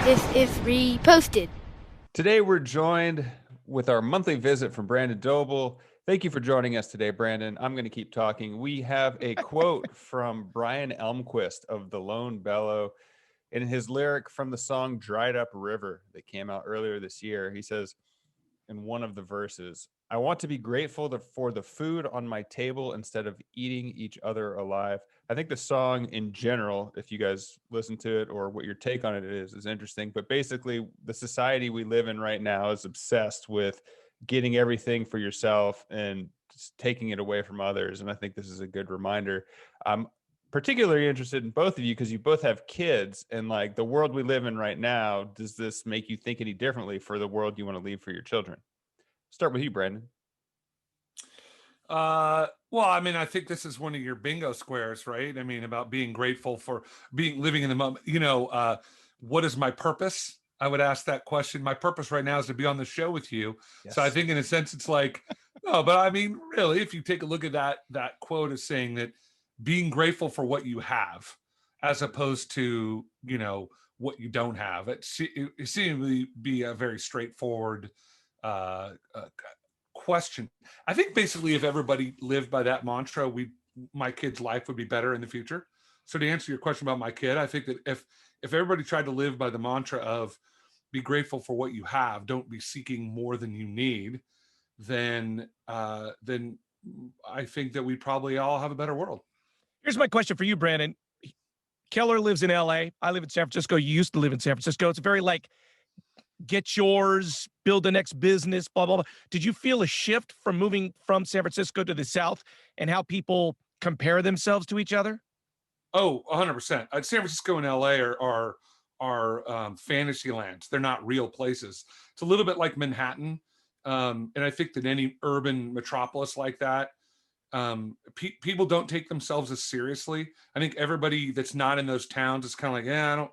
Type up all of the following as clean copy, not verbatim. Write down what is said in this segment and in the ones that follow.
This is reposted. Today, we're joined with our monthly visit from Brandon Doble. Thank you for joining us today, Brandon. I'm going to keep talking. We have a quote from Brian Elmquist of The Lone Bellow in his lyric from the song Dried Up River that came out earlier this year. He says in one of the verses, I want to be grateful for the food on my table instead of eating each other alive. I think the song in general, if you guys listen to it or what your take on it is interesting. But basically, the society we live in right now is obsessed with getting everything for yourself and just taking it away from others. And I think this is a good reminder. I'm particularly interested in both of you because you both have kids, and like the world we live in right now, does this make you think any differently for the world you want to leave for your children? Start with you, Brandon. Well, I mean, I think this is one of your bingo squares, right? I mean, about being grateful for being living in the moment. What is my purpose? I would ask that question. My purpose right now is to be on the show with you. Yes. So I think in a sense it's like, no, but I mean, really, if you take a look at that quote is saying that being grateful for what you have as opposed to, what you don't have. It seems to be a very straightforward question. I think basically if everybody lived by that mantra, my kid's life would be better in the future. So to answer your question about my kid, I think that if everybody tried to live by the mantra of be grateful for what you have, don't be seeking more than you need, then I think that we probably all have a better world. Here's my question for you, Brandon. Keller lives in LA. I live in San Francisco. You used to live in San Francisco. It's very like get yours, build the next business, blah, blah, blah. Did you feel a shift from moving from San Francisco to the South and how people compare themselves to each other? Oh, 100%. San Francisco and LA are fantasy lands. They're not real places. It's a little bit like Manhattan. And I think that any urban metropolis like that, people don't take themselves as seriously. I think everybody that's not in those towns is kind of like, yeah,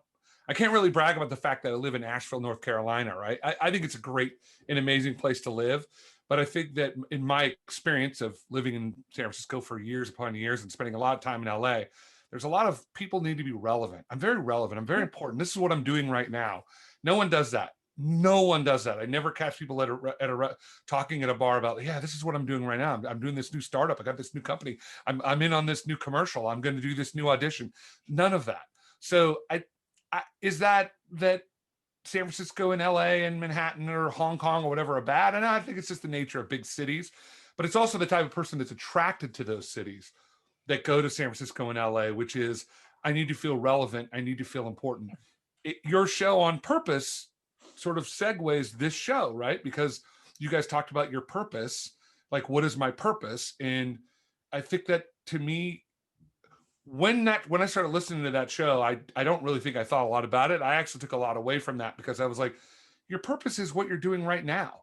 I can't really brag about the fact that I live in Asheville, North Carolina, right? I think it's a great and amazing place to live. But I think that in my experience of living in San Francisco for years upon years and spending a lot of time in LA, there's a lot of people need to be relevant. I'm very relevant. I'm very important. This is what I'm doing right now. No one does that. No one does that. I never catch people talking at a bar about, yeah, this is what I'm doing right now. I'm doing this new startup. I got this new company. I'm in on this new commercial. I'm going to do this new audition. None of that. So is that San Francisco and LA and Manhattan or Hong Kong or whatever are bad? And I think it's just the nature of big cities, but it's also the type of person that's attracted to those cities that go to San Francisco and LA, which is, I need to feel relevant. I need to feel important. Your show on purpose sort of segues this show, right? Because you guys talked about your purpose, like what is my purpose? And I think that to me, when I started listening to that show, I don't really think I thought a lot about it. I actually took a lot away from that because I was like, your purpose is what you're doing right now.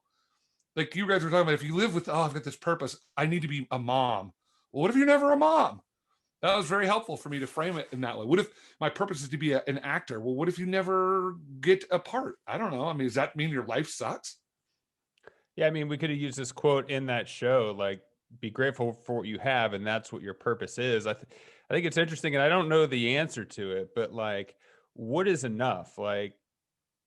Like you guys were talking about, if you live with, I've got this purpose, I need to be a mom. Well, what if you're never a mom? That was very helpful for me to frame it in that way. What if my purpose is to be an actor? Well, what if you never get a part? I don't know. I mean, does that mean your life sucks? Yeah, I mean, we could have used this quote in that show, like, be grateful for what you have, and that's what your purpose is. I think it's interesting, and I don't know the answer to it, but like, what is enough? Like,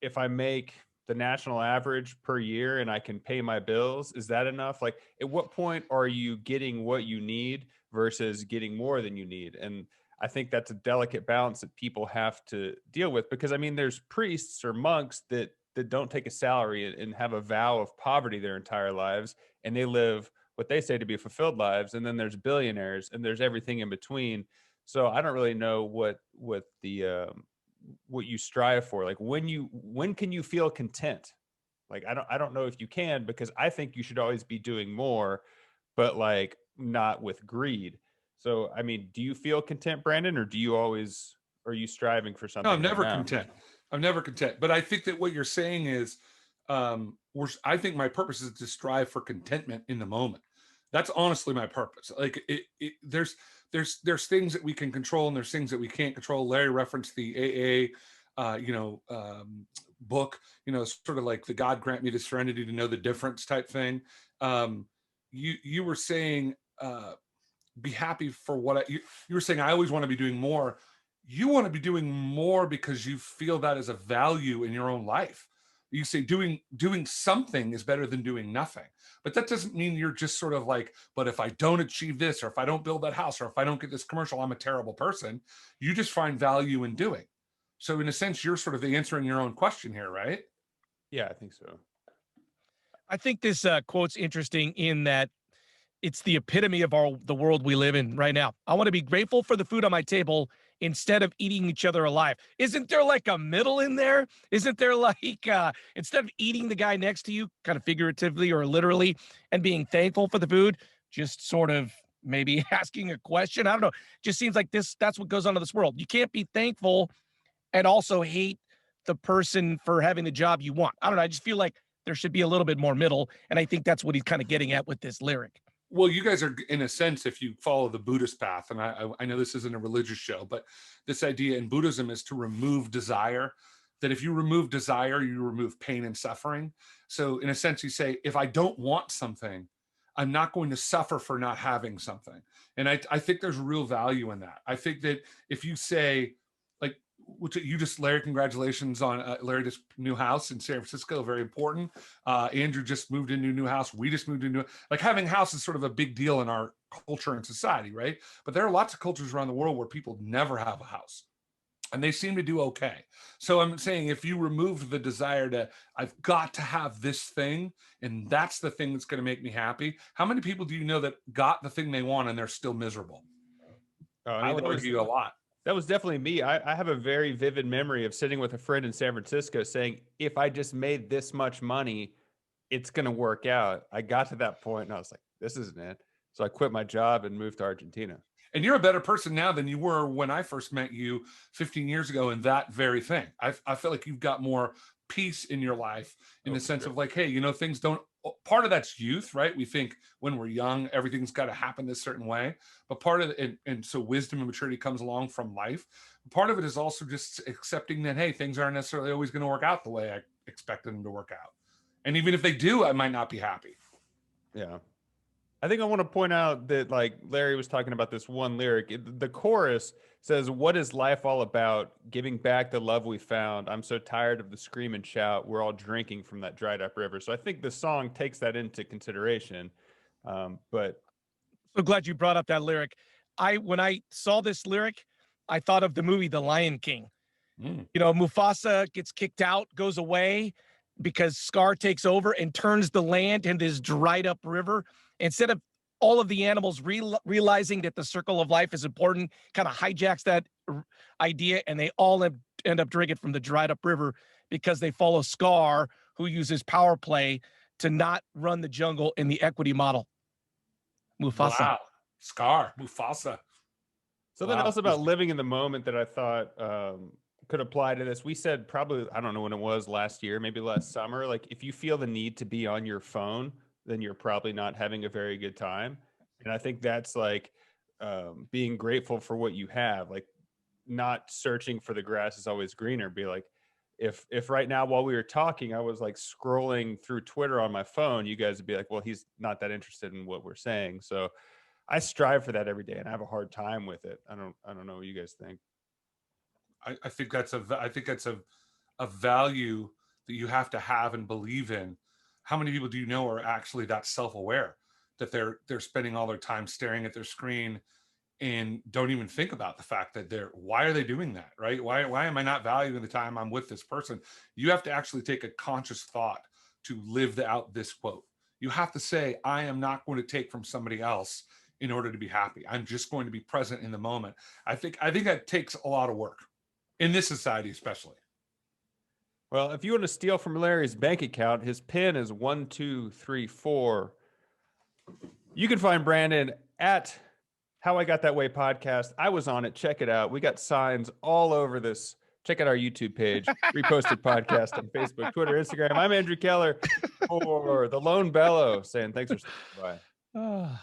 if I make the national average per year and I can pay my bills, is that enough? Like, at what point are you getting what you need versus getting more than you need? And I think that's a delicate balance that people have to deal with, because I mean, there's priests or monks that don't take a salary and have a vow of poverty their entire lives, and they live what they say to be fulfilled lives. And then there's billionaires, and there's everything in between. So I don't really know what the what you strive for. Like, when can you feel content? Like, I don't know if you can, because I think you should always be doing more, but like not with greed. So I mean, do you feel content, Brandon, or are you striving for No, something I'm right never now? content. I'm never content. But I think that what you're saying is, I think my purpose is to strive for contentment in the moment. That's honestly my purpose. Like there's things that we can control and there's things that we can't control. Larry referenced the AA, book. Sort of like the God grant me the serenity to know the difference type thing. You were saying, be happy for what you were saying. I always want to be doing more. you want to be doing more because you feel that as a value in your own life. You say doing something is better than doing nothing. But that doesn't mean you're just sort of like, but if I don't achieve this, or if I don't build that house, or if I don't get this commercial, I'm a terrible person. You just find value in doing. So in a sense, you're sort of answering your own question here, right? Yeah, I think so. I think this quote's interesting in that it's the epitome of the world we live in right now. I want to be grateful for the food on my table instead of eating each other alive. Isn't there like a middle in there? Isn't there like instead of eating the guy next to you, kind of figuratively or literally, and being thankful for the food, just sort of maybe asking a question? I don't know. Just seems like that's what goes on in this world. You can't be thankful and also hate the person for having the job you want. I don't know. I just feel like there should be a little bit more middle. And I think that's what he's kind of getting at with this lyric. Well, you guys are, in a sense, if you follow the Buddhist path, and I know this isn't a religious show, but this idea in Buddhism is to remove desire. That if you remove desire, you remove pain and suffering. So in a sense, you say, if I don't want something, I'm not going to suffer for not having something. And I think there's real value in that. I think that if you say, like, you just, Larry, congratulations on Larry, this new house in San Francisco, very important. Andrew just moved into a new house. We just moved into, like, having a house is sort of a big deal in our culture and society, right? But there are lots of cultures around the world where people never have a house and they seem to do okay. So I'm saying, if you remove the desire to, I've got to have this thing, and that's the thing that's going to make me happy. How many people do you know that got the thing they want and they're still miserable? I would argue a lot. That was definitely me. I have a very vivid memory of sitting with a friend in San Francisco saying, if I just made this much money, it's going to work out. I got to that point and I was like, this isn't it. So I quit my job and moved to Argentina. And you're a better person now than you were when I first met you 15 years ago in that very thing. I feel like you've got more peace in your life in the sense of like, hey, you know, things don't, part of that's youth, right? We think when we're young, everything's got to happen this certain way. But part of it, and so wisdom and maturity comes along from life. Part of it is also just accepting that, hey, things aren't necessarily always going to work out the way I expected them to work out. And even if they do, I might not be happy. Yeah. I think I want to point out that, like, Larry was talking about this one lyric. The chorus says, what is life all about? Giving back the love we found. I'm so tired of the scream and shout. We're all drinking from that dried up river. So I think the song takes that into consideration. But so glad you brought up that lyric. When I saw this lyric, I thought of the movie The Lion King. You know, Mufasa gets kicked out, goes away because Scar takes over and turns the land into this dried up river. Instead of all of the animals realizing that the circle of life is important, kind of hijacks that idea, and they all end up drinking from the dried up river because they follow Scar, who uses power play to not run the jungle in the equity model. Mufasa. Wow. Scar, Mufasa. Something else about living in the moment that I thought could apply to this. We said probably, I don't know when it was, last year, maybe last summer, like, if you feel the need to be on your phone, then you're probably not having a very good time. And I think that's like being grateful for what you have, like not searching for the grass is always greener. Be like, if right now while we were talking, I was like scrolling through Twitter on my phone, you guys would be like, well, he's not that interested in what we're saying. So I strive for that every day and I have a hard time with it. I don't know what you guys think. I think that's a value that you have to have and believe in. How many people do you know are actually that self-aware that they're spending all their time staring at their screen and don't even think about the fact that why are they doing that, right? Why am I not valuing the time I'm with this person? You have to actually take a conscious thought to live out this quote. You have to say, I am not going to take from somebody else in order to be happy. I'm just going to be present in the moment. I think that takes a lot of work in this society, especially. Well, if you want to steal from Larry's bank account, his PIN is 1234. You can find Brandon at How I Got That Way podcast. I was on it. Check it out. We got signs all over this. Check out our YouTube page, Reposted Podcast on Facebook, Twitter, Instagram. I'm Andrew Keller for the Lone Bellow saying thanks for stopping by.